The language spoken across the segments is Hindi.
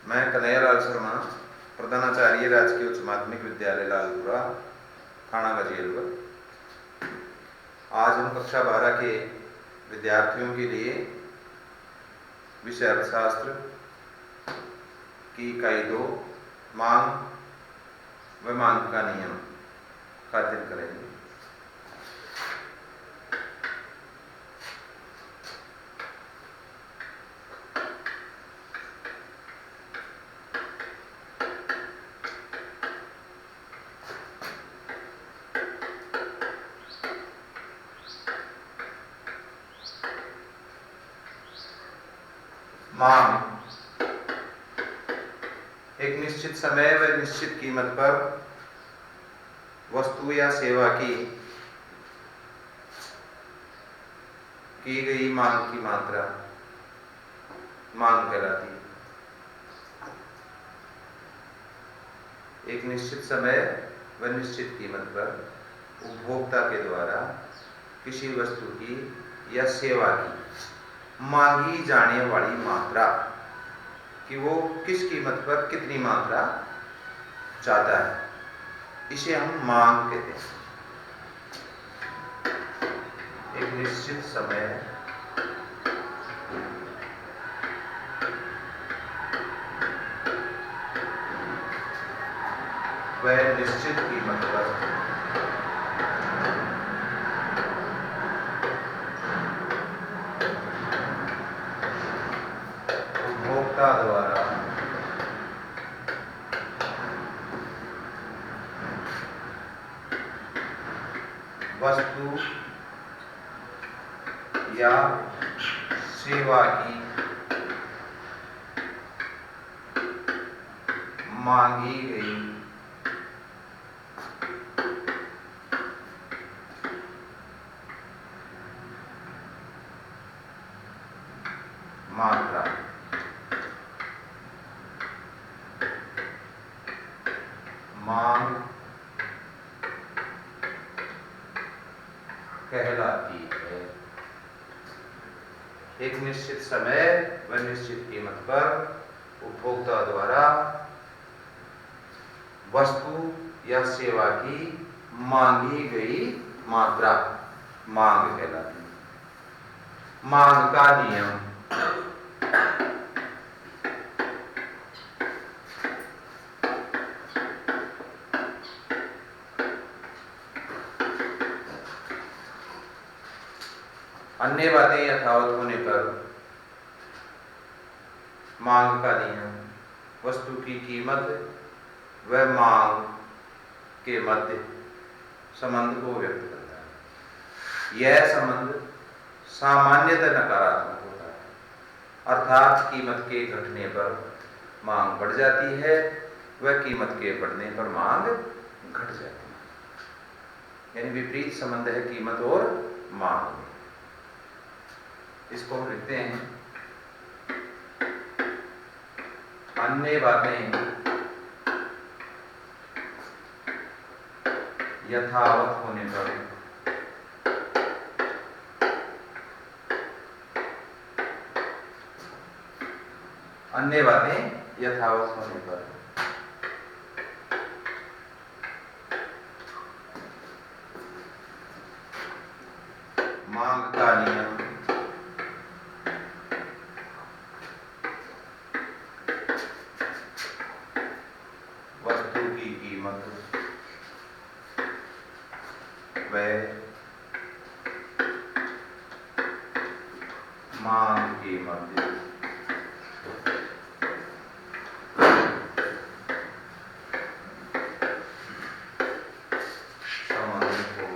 मैं कन्हैयालाल शर्मा, प्रधानाचार्य राजकीय उच्च माध्यमिक विद्यालय लालपुरा, थाना गजेलवर। आज हम कक्षा 12 के विद्यार्थियों के लिए विषय अर्थशास्त्र की इकाई 2 मांग व मांग का नियम का अध्ययन करेंगे। मांग एक निश्चित समय व निश्चित कीमत पर वस्तु या सेवा की गई मांग की मात्रा मांग कहलाती है। एक निश्चित समय व निश्चित कीमत पर उपभोक्ता के द्वारा किसी वस्तु की या सेवा की मांगी जाने वाली मात्रा कि वो किस कीमत पर कितनी मात्रा चाहता है, इसे हम मांग कहते हैं। एक निश्चित समय वह निश्चित कीमत पर उपभोक्ता द्वारा वस्तु या सेवा की मांगी गई मात्रा मांग कहलाती है। एक निश्चित समय व निश्चित कीमत पर उपभोक्ता द्वारा वस्तु या सेवा की मांगी गई मात्रा मांग कहलाती है। मांग का नियम अन्य बातें यथावत होने पर मांग का नियम वस्तु की कीमत व मांग के मध्य संबंध को व्यक्त करता है। यह संबंध सामान्यतः नकारात्मक होता है, अर्थात कीमत के घटने पर मांग बढ़ जाती है व कीमत के बढ़ने पर मांग घट जाती है। यानी विपरीत संबंध है कीमत और मांग में। इसको हम लिखते हैं अन्य बातें यथावत होने पर अन्य बातें यथावत होने पर मांग का नियम वस्तु की कीमत व मांग के मध्य संबंध को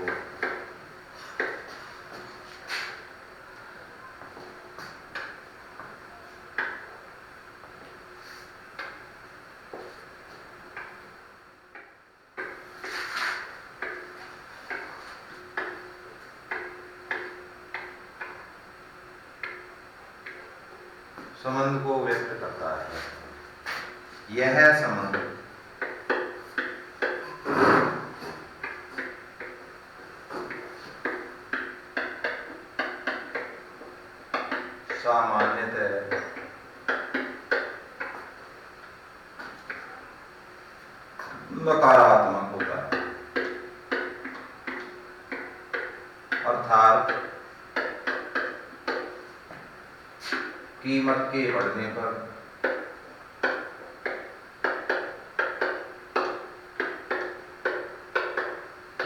संबंध को व्यक्त करता है। यह संबंध सामान्यतः कीमत के बढ़ने पर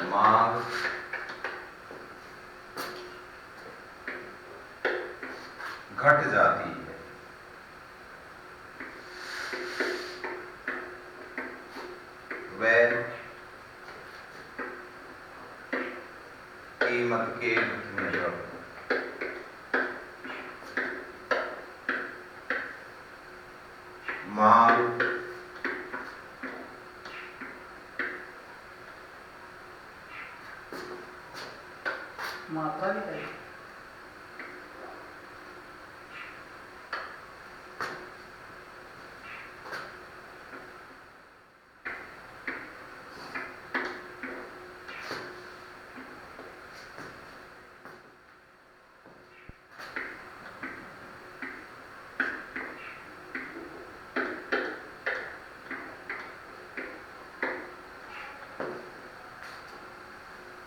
मांग घट जाती है। वह कीमत के घटने पर मांग मात्रा भी है।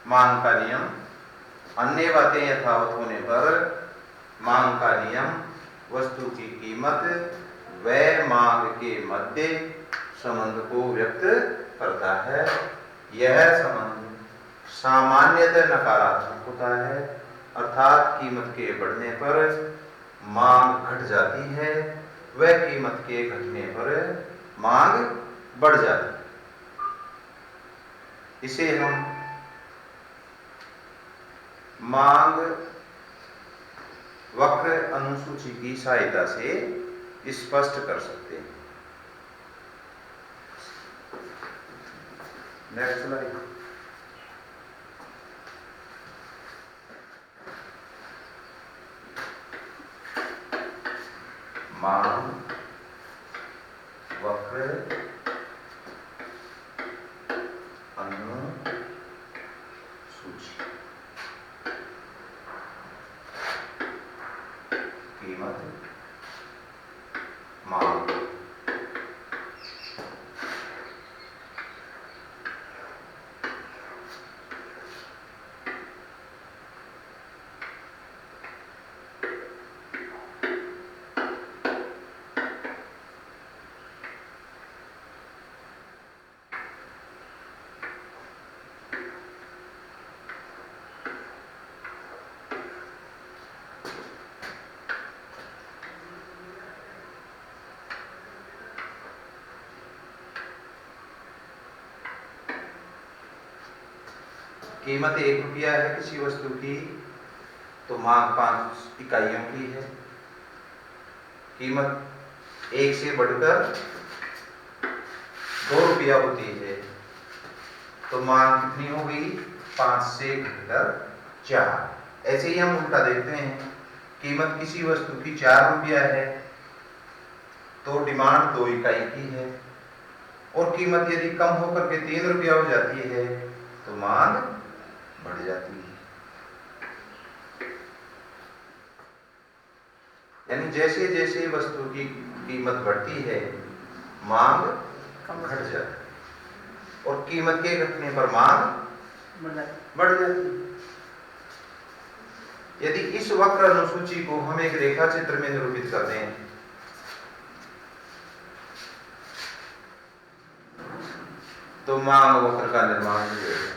मांग का नियम, अन्य बातें यथावत होने पर मांग का नियम वस्तु की कीमत व मांग के मध्य संबंध को व्यक्त करता है। यह संबंध सामान्यतः नकारात्मक होता है, अर्थात कीमत के बढ़ने पर मांग घट जाती है, व कीमत के घटने पर मांग बढ़ जाती है। इसे हम मांग वक्र अनुसूची की सहायता से स्पष्ट कर सकते हैं। Next slide. मांग वक्र अनुसूची कीमत मांग कीमत 1 रुपया है किसी वस्तु की, तो मांग 5 इकाइयों की है। कीमत 1 से बढ़कर 2 रुपया होती है, तो मांग कितनी हो गई? 5 से घटकर 4। ऐसे ही हम उल्टा देखते हैं, कीमत किसी वस्तु की 4 रुपया है, तो डिमांड 2 इकाई की है, और कीमत यदि कम होकर के 3 रुपया हो जाती है, तो मांग बढ़ जाती है। यानी जैसे जैसे वस्तु की कीमत बढ़ती है, मांग घट जाती है, और कीमत के घटने पर मांग बढ़ जाती है। यदि इस वक्र अनुसूची को हम एक रेखा चित्र में निरूपित कर दें, तो मांग वक्र का निर्माण होगा।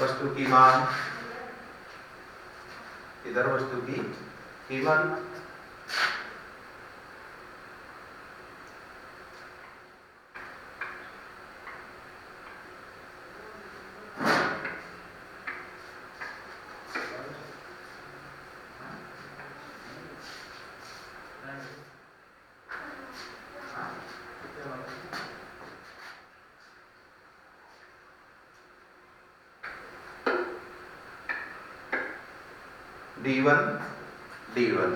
वस्तु की मांग, इधर वस्तु की कीमत। D1 D1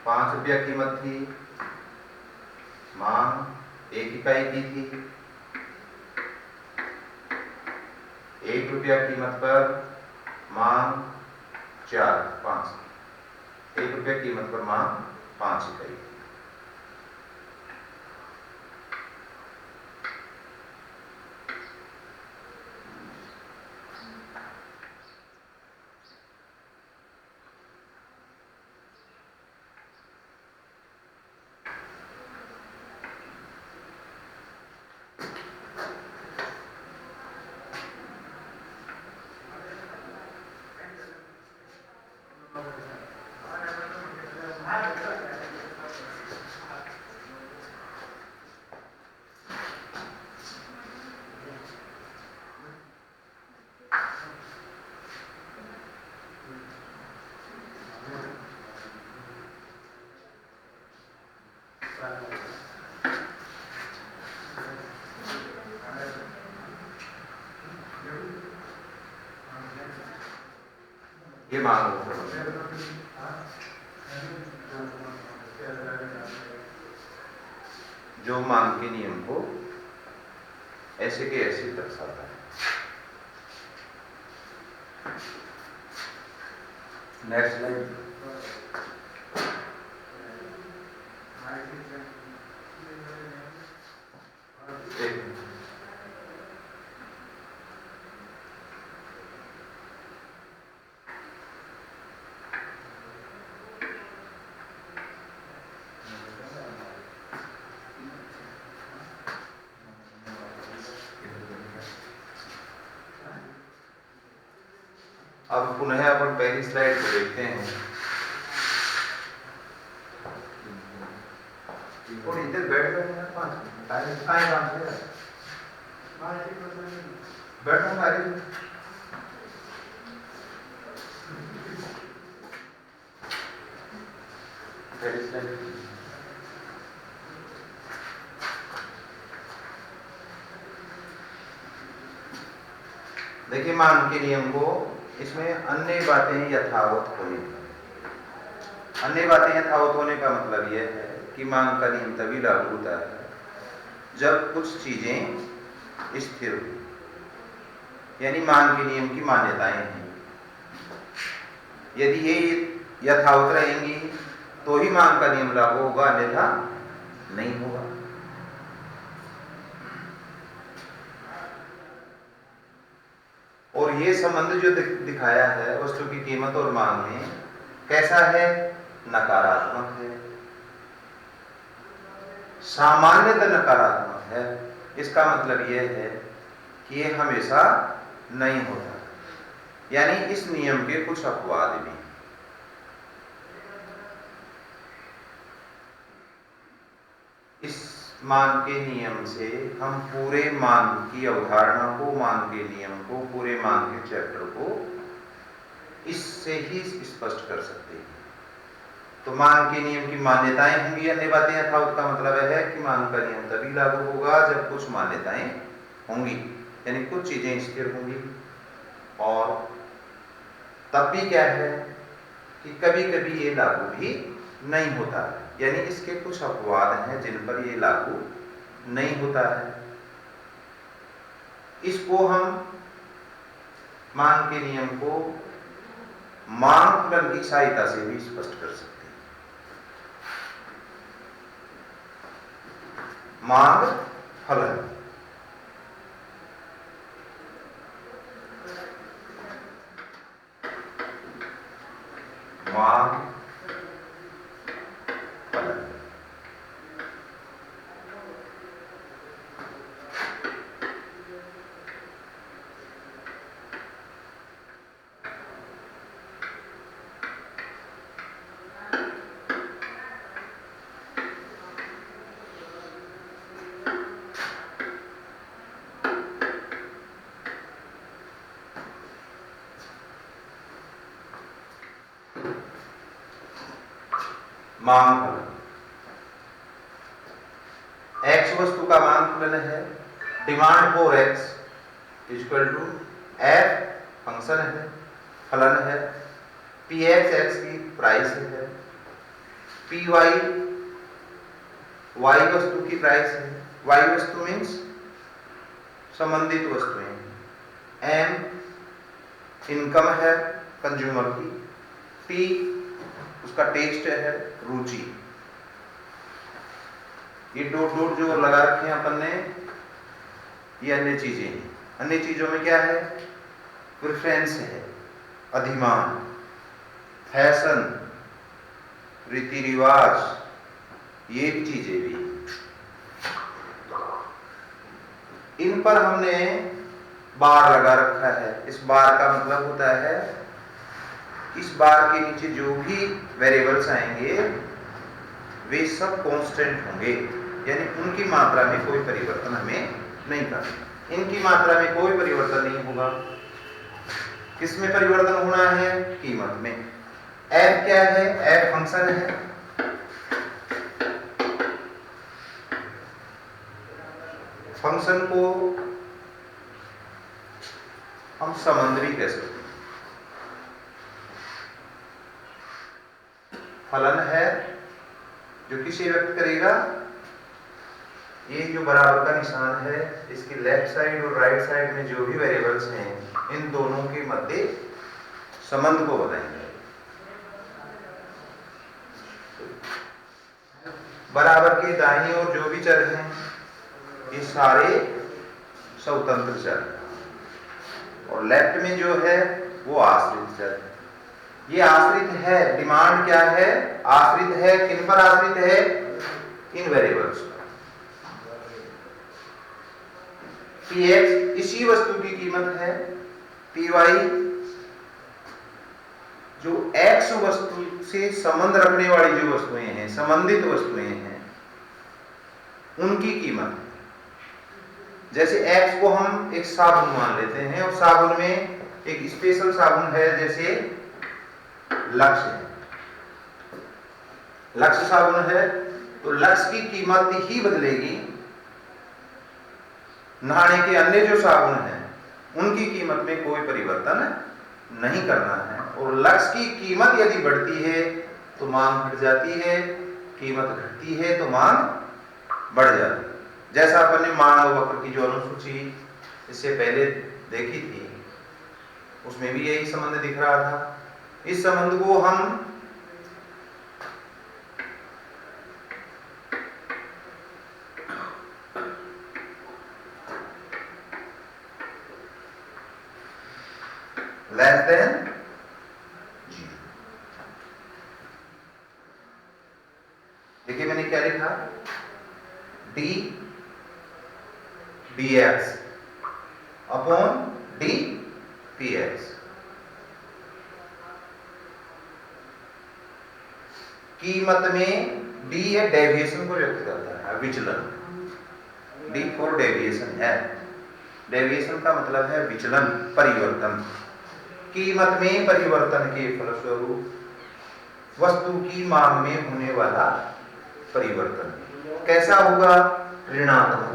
5 रुपया कीमत थी, मांग 1 इकाई की थी। 1 रुपया कीमत पर मांग 5 रुपया कीमत पर मांग 5 इकाई। ये मांग जो मांग के नियम को ऐसे के ऐसे दर्शाता है। Next slide. अब पुनः अपन पहली स्लाइड को देखते हैं और इधर बैठ जाएंगे 5 मिनट बैठो सारी। पहली स्लाइड। देखिए मांग के नियम को इसमें अन्य बातें यथावत होने। अन्य बातें यथावत होने का मतलब यह है कि मांग का नियम तभी लागू होता है जब कुछ चीजें स्थिर हो, यानी मांग के नियम की मान्यताएं हैं। यदि ये यथावत रहेंगी तो ही मांग का नियम लागू होगा, अन्यथा नहीं होगा। और ये संबंध जो दिखाया है वस्तु की कीमत और मांग में कैसा है? नकारात्मक है, सामान्यतः नकारात्मक है। इसका मतलब यह है कि ये हमेशा नहीं होता, यानी इस नियम के कुछ अपवाद भी। इस मांग के नियम से हम पूरे मांग की अवधारणा को, मांग के नियम को, पूरे मांग के चैप्टर को इससे ही स्पष्ट कर सकते हैं। तो मांग के नियम की मान्यताएं होंगी, अन्य बातें यथावत का मतलब है कि मांग का नियम तभी लागू होगा जब कुछ मान्यताएं होंगी, यानी कुछ चीजें स्थिर होंगी। और तब भी क्या है कि कभी कभी ये लागू भी नहीं होता है, यानी इसके कुछ अपवाद हैं जिन पर ये लागू नहीं होता है। इसको हम मांग के नियम को मांग फलन की सहायता से भी स्पष्ट कर सकते हैं। मांग फलन मांग फलन मांग फलन। एक्स वस्तु का मांग फलन है। Demand for x equal to f function है, फलन है। पी एक्स एक्स की प्राइस है। पी वाई वाई वस्तु की प्राइस है। Y वस्तु मीन्स संबंधित वस्तुएं, M इनकम है कंज्यूमर की, T उसका टेस्ट है, रुचि। ये डॉट डॉट जो लगा रखे हैं अपन ने, ये अन्य चीजें हैं। अन्य चीजों में क्या है? प्रेफरेंस है, अधिमान, फैशन, रीति रिवाज, ये भी चीजें भी। इन पर हमने बार लगा रखा है। इस बार का मतलब होता है इस बार के नीचे जो भी वेरिएबल्स आएंगे वे सब कांस्टेंट होंगे, यानी उनकी मात्रा में कोई परिवर्तन हमें नहीं करना। इनकी मात्रा में कोई परिवर्तन नहीं होगा। किसमें परिवर्तन होना है? कीमत में। f क्या है? f फंक्शन है। फंक्शन को हम संबंध भी कह सकते हैं। फलन है जो किसे व्यक्त करेगा? ये जो बराबर का निशान है, इसकी लेफ्ट साइड और राइट साइड में जो भी वेरिएबल्स हैं, इन दोनों के मध्य संबंध को बताएंगे। बराबर के दाहिनी ओर जो भी चर हैं, ये सारे स्वतंत्र चर हैं, और लेफ्ट में जो है वो आश्रित चर है। ये आश्रित है। डिमांड क्या है? आश्रित है। किन पर आश्रित है? इन वेरिएबल्स पर। Px इसी वस्तु की कीमत है। Py जो x वस्तु से संबंध रखने वाली जो वस्तुएं हैं, संबंधित वस्तुएं हैं, उनकी कीमत। जैसे x को हम एक साबुन मान लेते हैं, और साबुन में एक स्पेशल साबुन है, जैसे लक्ष्य है। लक्ष्य साबुन है तो लक्ष्य की कीमत ही बदलेगी। नहाने के अन्य जो साबुन हैं उनकी कीमत में कोई परिवर्तन नहीं करना है। और लक्ष्य की कीमत यदि बढ़ती है तो मांग घट जाती है, कीमत घटती है तो मांग बढ़ जाती है। जैसा अपन ने मांग वक्र की जो अनुसूची इससे पहले देखी थी, उसमें भी यही संबंध दिख रहा था। इस संबंध को हम लेस देन 0। देखिए मैंने क्या लिखा? d dx upon d px। कीमत में d है, डेविएशन को व्यक्त करता है, विचलन। d फॉर डेविएशन है। डेविएशन का मतलब है विचलन, परिवर्तन। कीमत में परिवर्तन के फलस्वरूप वस्तु की मांग में होने वाला परिवर्तन कैसा होगा? ऋणात्मक।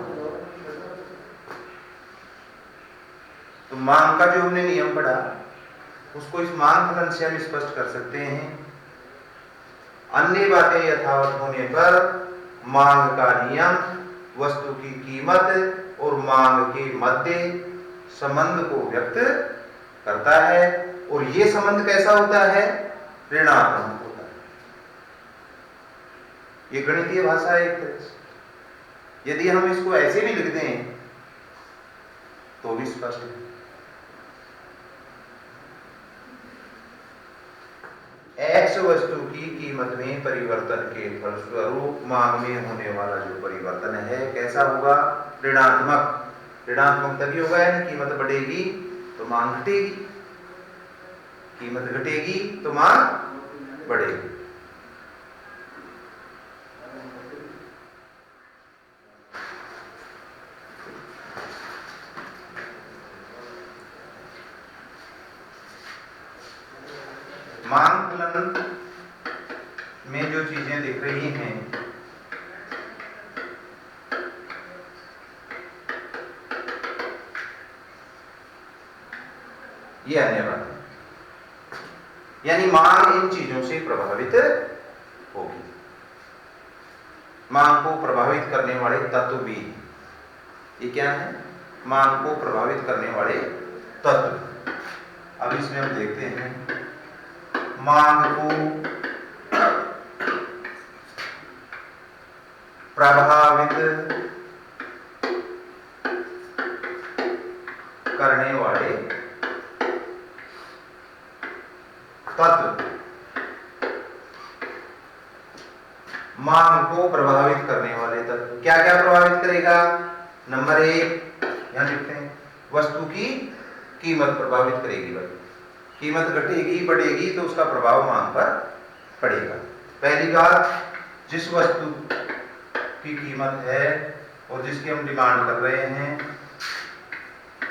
तो मांग का जो हमने नियम पढ़ा, उसको इस मांग फलन से हम स्पष्ट कर सकते हैं। अन्य बातें यथावत होने पर मांग का नियम वस्तु की कीमत और मांग के मध्य संबंध को व्यक्त करता है, और ये संबंध कैसा होता है? ऋणात्मक होता है। ये गणितीय भाषा है एक तरह से। यदि हम इसको ऐसे भी लिख दें तो भी स्पष्ट है। x वस्तु की कीमत में परिवर्तन के फलस्वरूप मांग में होने वाला जो परिवर्तन है कैसा होगा? ऋणात्मक। ऋणात्मक तभी होगा यानी कीमत बढ़ेगी तो मांग घटेगी, कीमत घटेगी तो मांग बढ़ेगी। मांग फलन में जो चीजें दिख रही हैं, ये अन्य बात है, यानी मांग इन चीजों से प्रभावित होगी। मांग को प्रभावित करने वाले तत्व भी ये क्या है? मांग को प्रभावित करने वाले तत्व। अब इसमें हम देखते हैं मांग को प्रभावित करने वाले तत्व। मांग को प्रभावित करने वाले तत्व क्या क्या प्रभावित करेगा? नंबर 1 यहां लिखते हैं, वस्तु की कीमत प्रभावित करेगी। भाई कीमत घटेगी बढ़ेगी तो उसका प्रभाव मांग पर पड़ेगा। पहली बात, जिस वस्तु की कीमत है और जिसकी हम डिमांड कर रहे हैं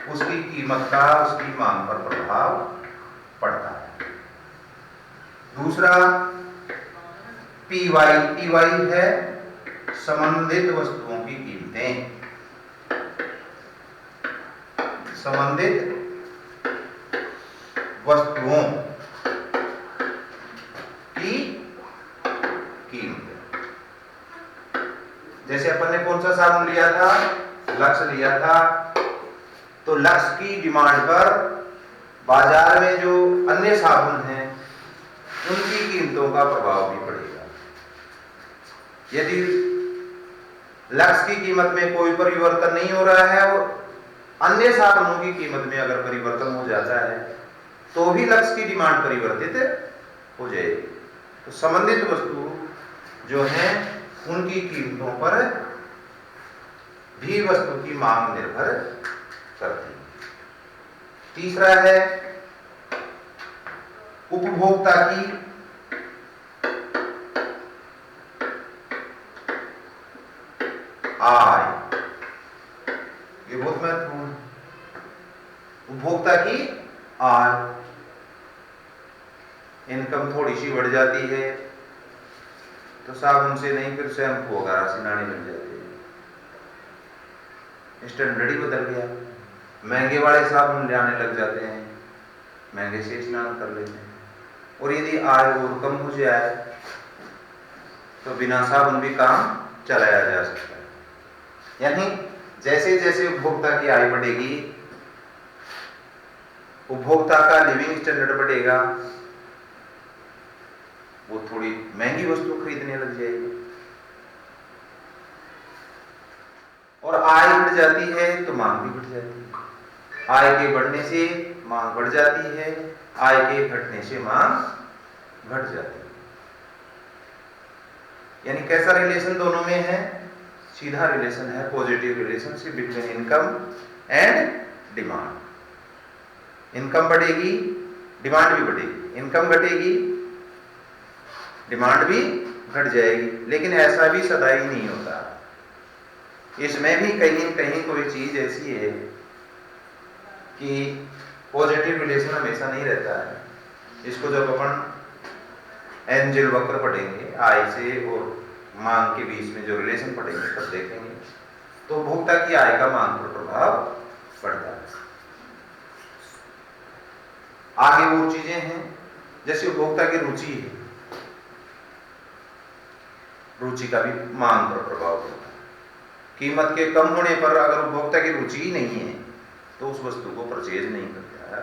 उसकी कीमत का उसकी मांग पर प्रभाव पड़ता है। दूसरा पीवाई, पीवाई है संबंधित वस्तुओं की कीमतें। संबंधित वस्तुओं की कीमतें। जैसे अपन ने कौन सा साबुन लिया था? लक्स लिया था। तो लक्स की डिमांड पर बाजार में जो अन्य साबुन हैं उनकी कीमतों का प्रभाव भी पड़ेगा। यदि लक्स की कीमत में कोई परिवर्तन नहीं हो रहा है और अन्य साबुनों की कीमत में अगर परिवर्तन हो जाता है तो भी लक्स की डिमांड परिवर्तित हो जाएगी। तो संबंधित वस्तु जो है उनकी कीमतों पर भी वस्तु की मांग निर्भर करती है। तीसरा है उपभोक्ता की आय। ये बहुत महत्वपूर्ण है। उपभोक्ता की आय, इनकम थोड़ी सी बढ़ जाती है तो साबुन से नहीं फिर शैम्पू वगैरह से नहाने लग जाते हैं। स्टैंडर्ड ही बदल गया। महंगे वाले साबुन लाने लग जाते हैं, महंगे से स्नान कर लेते हैं। और यदि आय और कम हो जाए तो बिना साबुन भी काम चलाया जा सकता है। यानी जैसे जैसे उपभोक्ता की आय बढ़ेगी उपभोक्ता का लिविंग स्टैंडर्ड बढ़ेगा, वो थोड़ी महंगी वस्तु खरीदने लग जाएगी। और आय बढ़ जाती है तो मांग भी बढ़ जाती है। आय के बढ़ने से मांग बढ़ जाती है, आय के घटने से मांग घट जाती है। यानी कैसा रिलेशन दोनों में है? सीधा रिलेशन है, positive relationship between income and demand. Income बढ़ेगी डिमांड भी बढ़ेगी, इनकम घटेगी डिमांड भी घट जाएगी। लेकिन ऐसा भी सदा ही नहीं होता। इसमें भी कहीं कहीं कोई चीज ऐसी है कि पॉजिटिव रिलेशन हमेशा नहीं रहता है। इसको जब अपन एंजल वक्र पढ़ेंगे, आय से और मांग के बीच में जो रिलेशन पढ़ेंगे तब देखेंगे तो उपभोक्ता की आय का मांग पर प्रभाव पड़ता है। आगे वो चीजें हैं जैसे उपभोक्ता की रुचि है, रुचि का भी मांग पर प्रभाव पड़ता है। कीमत के कम होने पर अगर उपभोक्ता की रुचि ही नहीं है तो उस वस्तु को परचेज नहीं करता है।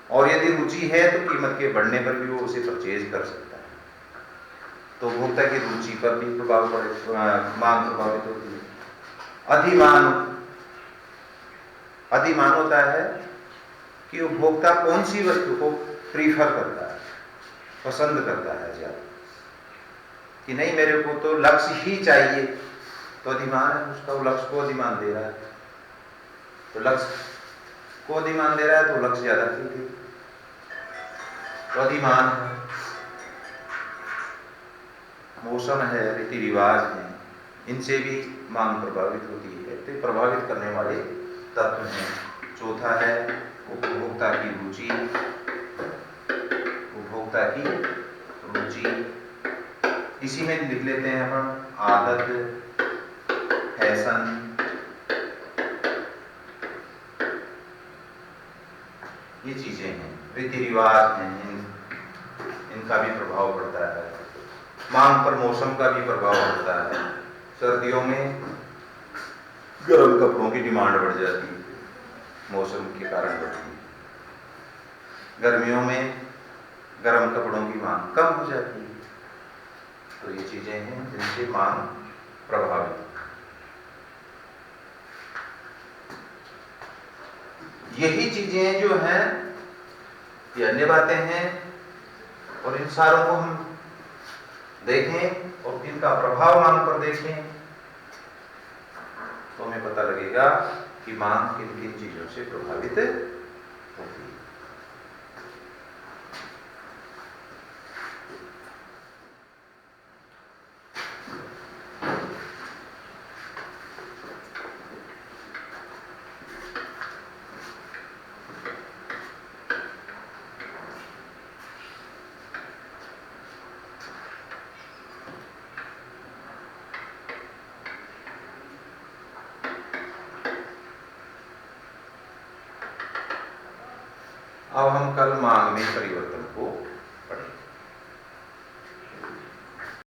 और यदि रुचि है तो कीमत के बढ़ने पर भी वो उसे परचेज कर सकता है। तो उपभोक्ता की रुचि पर भी प्रभाव मांग प्रभावित होती है। अधिमान, अधिमान होता है कि उपभोक्ता कौन सी वस्तु को प्रीफर करता है, पसंद करता है ज्यादा, कि नहीं मेरे को तो लक्ष्य ही चाहिए, तो अधिमान है उसका, वो लक्ष्य को अधिमान दे रहा है। तो लक्ष्य को अधिमान दे रहा है तो लक्ष्य ज्यादा ठीक है, तो अधिमान है। मौसम है, रीति रिवाज है, इनसे भी मांग प्रभावित होती है। तो प्रभावित करने वाले तत्व हैं। चौथा है उपभोक्ता की रुचि। उपभोक्ता की रुचि इसी में लिख लेते हैं अपन आदत, फैशन, ये चीजें हैं, रीति रिवाज हैं, इनका भी प्रभाव पड़ता है। मांग पर मौसम का भी प्रभाव पड़ता है। सर्दियों में गर्म कपड़ों की डिमांड बढ़ जाती है, मौसम के कारण बढ़ती है। गर्मियों में गर्म कपड़ों की मांग कम हो जाती है। तो ये चीजें हैं जिनसे मांग प्रभावित है। यही चीजें जो हैं ये अन्य बातें हैं, और इन सारों को हम देखें और इनका प्रभाव मांग पर देखें तो हमें पता लगेगा कि मांग किन किन चीजों से प्रभावित होती है। अब हम कल मांग में परिवर्तन को पढ़ेंगे।